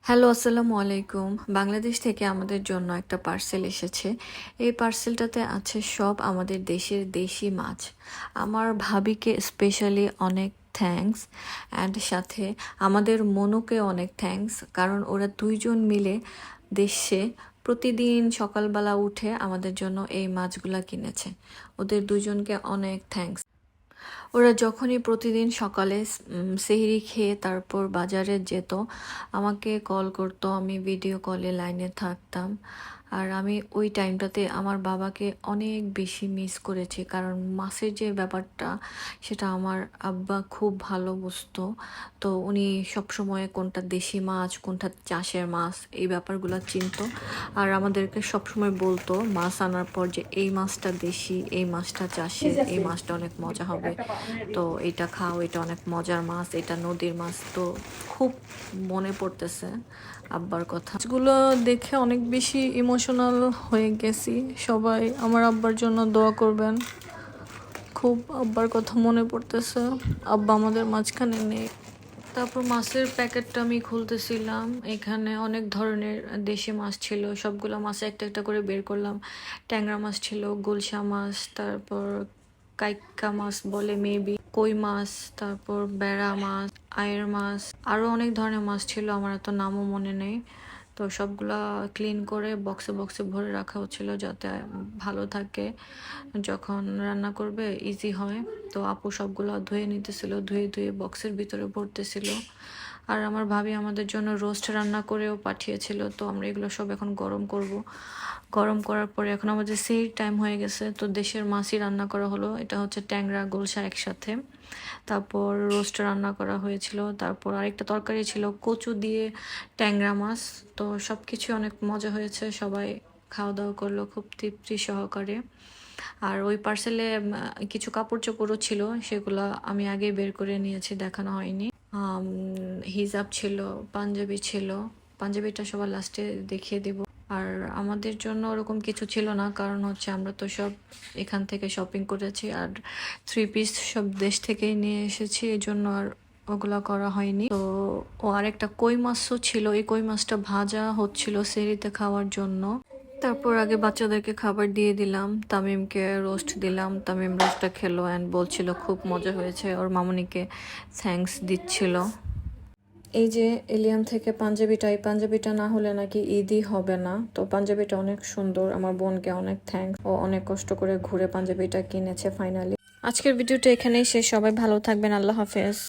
Hello, আসসালামু আলাইকুম। বাংলাদেশ থেকে আমাদের জন্য একটা পার্সেল এসেছে। এই পার্সেলটাতে আছে সব আমাদের দেশের দেশি মাছ। আমার ভাবিকে স্পেশালি অনেক থ্যাঙ্কস, অ্যান্ড সাথে আমাদের মনুকে অনেক থ্যাঙ্কস, কারণ ওরা দুইজন মিলে দেশে প্রতিদিন সকালবেলা উঠে আমাদের জন্য এই মাছগুলা কিনেছে। ওদের দুজনকে অনেক থ্যাঙ্কস। ওরা যখনই প্রতিদিন সকালে সেহরি খেয়ে তারপর বাজারে যেত, আমাকে কল করতো, আমি ভিডিও কলে লাইনে থাকতাম। আর আমি ওই টাইমটাতে আমার বাবাকে অনেক বেশি মিস করেছি, কারণ মাছের যে ব্যাপারটা সেটা আমার আব্বা খুব ভালো বুঝতো। তো উনি সবসময় কোনটা দেশি মাছ কোনটা চাষের মাছ এই ব্যাপারগুলো চিনতো। আর আমাদেরকে সবসময় বলতো মাছ আনার পর যে এই মাছটা দেশি, এই মাছটা চাষের, এই মাছটা অনেক মজা হবে, তো এটা খাও, এটা অনেক মজার মাছ, এটা নদীর মাছ। তো খুব মনে পড়তেছে আব্বার কথা। মাছগুলো দেখে অনেক বেশি ইমোশনাল হয়ে গেছি। সবাই আমার আব্বার জন্য দোয়া করবেন। খুব আব্বার কথা মনে পড়তেছে, আব্বা আমাদের মাঝখানে নেই। তারপর মাছের প্যাকেটটা আমি খুলতেছিলাম, এখানে অনেক ধরনের দেশি মাছ ছিল। সবগুলো মাছ একটা একটা করে বের করলাম। ট্যাংরা মাছ ছিল, গুলশা মাছ, তারপর কাইকা মাছ বলে মেবি, কই মাছ, তারপর বেড়া মাছ, আয়ের মাছ, আরো অনেক ধরনের মাছ ছিল, আমার এত নামও মনে নেই। তো সবগুলা ক্লিন করে বক্সে বক্সে ভরে রাখা হচ্ছিল যাতে ভালো থাকে, যখন রান্না করবে ইজি হয়। তো আপু সবগুলো ধুয়ে নিতেছিল, ধুয়ে ধুয়ে বক্সের ভিতরে ভরতেছিল। আর আমার ভাবি আমাদের জন্য রোস্ট রান্না করেও পাঠিয়েছিল। তো আমরা এগুলো সব এখন গরম করব। গরম করার পরে এখন আমাদের সেই টাইম হয়ে গেছে, তো দেশের মাছই রান্না করা হলো। এটা হচ্ছে ট্যাংরা গোলসা একসাথে। তারপর রোস্ট রান্না করা হয়েছিল, তারপর আরেকটা তরকারি ছিল কচু দিয়ে ট্যাংরা মাছ। তো সব কিছু অনেক মজা হয়েছে, সবাই খাওয়া দাওয়া করলো খুব তৃপ্তি সহকারে। আর ওই পার্সেলে কিছু কাপড় চোপড়ও ছিল, সেগুলো আমি আগে বের করে নিয়েছি, দেখানো হয়নি। হিজাব ছিল, পাঞ্জাবি ছিল। পাঞ্জাবিটা সবার লাস্টে দেখিয়ে দিব। আর আমাদের জন্য ওরকম কিছু ছিল না, কারণ হচ্ছে আমরা তো সব এখান থেকে শপিং করেছি, আর থ্রি পিস সব দেশ থেকেই নিয়ে এসেছি, এই জন্য আর ওগুলা করা হয়নি। তো ও আরেকটা কই মাছও ছিল, এই কই মাছটা ভাজা হচ্ছিল সেরিতে খাওয়ার জন্য। তারপর আগে বাচ্চাদেরকে খাবার দিয়ে দিলাম, তামিমকে রোস্ট দিলাম। তামিম রোস্টটা খেলো অ্যান্ড বলছিল খুব মজা হয়েছে, ওর মামুনিকে থ্যাঙ্কস দিচ্ছিল। এই যে এলিয়ান থেকে পাঞ্জাবিটা, এই পাঞ্জাবিটা না হলে নাকি ঈদই হবে না। তো পাঞ্জাবিটা অনেক সুন্দর, আমার বোনকে অনেক থ্যাঙ্কস, ও অনেক কষ্ট করে ঘুরে পাঞ্জাবিটা কিনেছে ফাইনালি। আজকের ভিডিওটা এখানেই শেষ, সবাই ভালো থাকবেন, আল্লাহ হাফেজ।